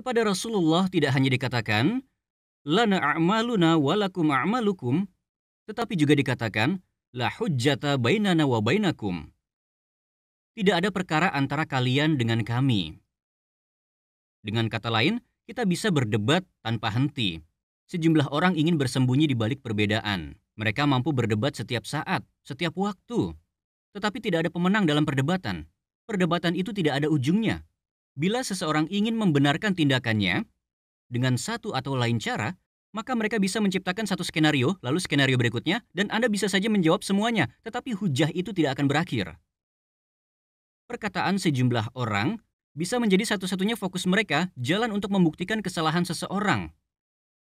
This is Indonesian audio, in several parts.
Kepada Rasulullah tidak hanya dikatakan, lana a'maluna walakum a'malukum, tetapi juga dikatakan, la hujjata bainana wa bainakum. Tidak ada perkara antara kalian dengan kami. Dengan kata lain, kita bisa berdebat tanpa henti. Sejumlah orang ingin bersembunyi di balik perbedaan. Mereka mampu berdebat setiap saat, setiap waktu. Tetapi tidak ada pemenang dalam perdebatan. Perdebatan itu tidak ada ujungnya. Bila seseorang ingin membenarkan tindakannya dengan satu atau lain cara, maka mereka bisa menciptakan satu skenario, lalu skenario berikutnya, dan Anda bisa saja menjawab semuanya, tetapi hujah itu tidak akan berakhir. Perkataan sejumlah orang bisa menjadi satu-satunya fokus mereka jalan untuk membuktikan kesalahan seseorang.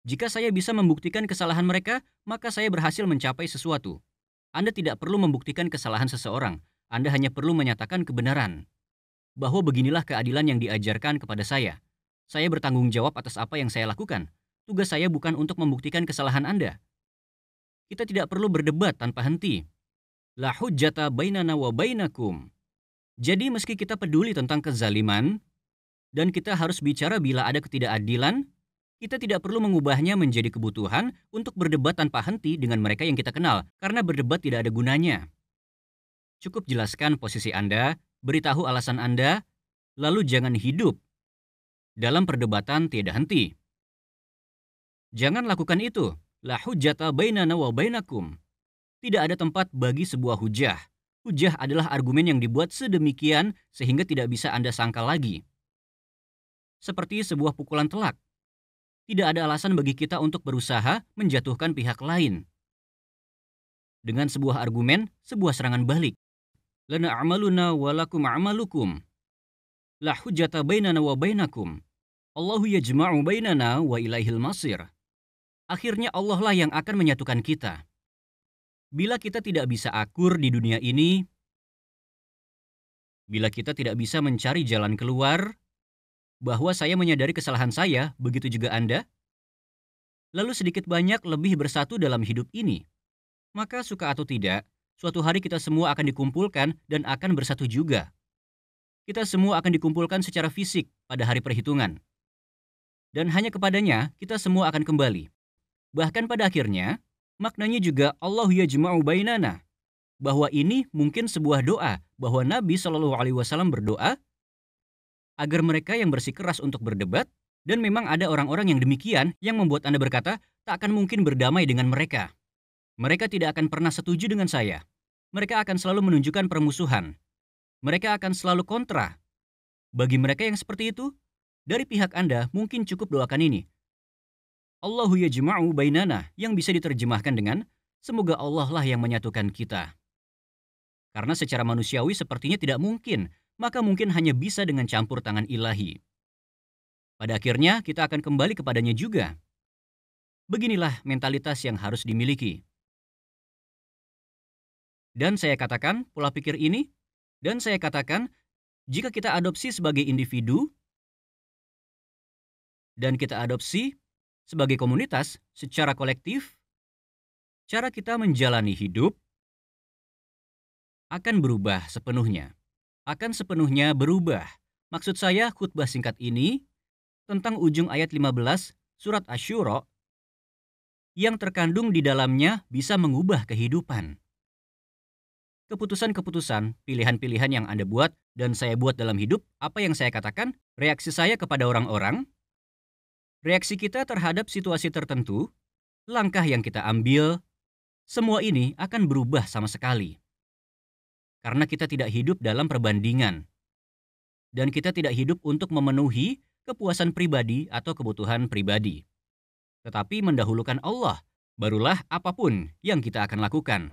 Jika saya bisa membuktikan kesalahan mereka, maka saya berhasil mencapai sesuatu. Anda tidak perlu membuktikan kesalahan seseorang, Anda hanya perlu menyatakan kebenaran. Bahwa beginilah keadilan yang diajarkan kepada saya. Saya bertanggung jawab atas apa yang saya lakukan. Tugas saya bukan untuk membuktikan kesalahan Anda. Kita tidak perlu berdebat tanpa henti. La hujjata bainana wa bainakum. Jadi meski kita peduli tentang kezaliman, dan kita harus bicara bila ada ketidakadilan, kita tidak perlu mengubahnya menjadi kebutuhan untuk berdebat tanpa henti dengan mereka yang kita kenal, karena berdebat tidak ada gunanya. Cukup jelaskan posisi Anda, beritahu alasan Anda, lalu jangan hidup dalam perdebatan tiada henti. Jangan lakukan itu. La hujjata bainana wa bainakum. Tidak ada tempat bagi sebuah hujah. Hujah adalah argumen yang dibuat sedemikian sehingga tidak bisa Anda sangkal lagi. Seperti sebuah pukulan telak. Tidak ada alasan bagi kita untuk berusaha menjatuhkan pihak lain. Dengan sebuah argumen, sebuah serangan balik. Lana a'maluna walakum a'malukum. La hujjata bainana wa bainakum. Allahu yajma'u bainana wa ilaihil masir. Akhirnya Allah lah yang akan menyatukan kita. Bila kita tidak bisa akur di dunia ini, bila kita tidak bisa mencari jalan keluar, bahwa saya menyadari kesalahan saya, begitu juga Anda, lalu sedikit banyak lebih bersatu dalam hidup ini, maka suka atau tidak, suatu hari kita semua akan dikumpulkan dan akan bersatu juga. Kita semua akan dikumpulkan secara fisik pada hari perhitungan. Dan hanya kepadanya kita semua akan kembali. Bahkan pada akhirnya, maknanya juga Allahu yajma'u bainana. Bahwa ini mungkin sebuah doa, bahwa Nabi SAW berdoa agar mereka yang bersikeras untuk berdebat, dan memang ada orang-orang yang demikian yang membuat Anda berkata, tak akan mungkin berdamai dengan mereka. Mereka tidak akan pernah setuju dengan saya. Mereka akan selalu menunjukkan permusuhan. Mereka akan selalu kontra. Bagi mereka yang seperti itu, dari pihak Anda mungkin cukup doakan ini. Allahu yajma'u bainana, yang bisa diterjemahkan dengan, semoga Allah lah yang menyatukan kita. Karena secara manusiawi sepertinya tidak mungkin, maka mungkin hanya bisa dengan campur tangan ilahi. Pada akhirnya kita akan kembali kepadanya juga. Beginilah mentalitas yang harus dimiliki. Dan saya katakan pola pikir ini, dan saya katakan jika kita adopsi sebagai individu, dan kita adopsi sebagai komunitas secara kolektif, cara kita menjalani hidup akan berubah sepenuhnya. Akan sepenuhnya berubah. Maksud saya khutbah singkat ini tentang ujung ayat 15 surat Asy-Syura yang terkandung di dalamnya bisa mengubah kehidupan. Keputusan-keputusan, pilihan-pilihan yang Anda buat dan saya buat dalam hidup, apa yang saya katakan, reaksi saya kepada orang-orang, reaksi kita terhadap situasi tertentu, langkah yang kita ambil, semua ini akan berubah sama sekali. Karena kita tidak hidup dalam perbandingan. Dan kita tidak hidup untuk memenuhi kepuasan pribadi atau kebutuhan pribadi. Tetapi mendahulukan Allah, barulah apapun yang kita akan lakukan.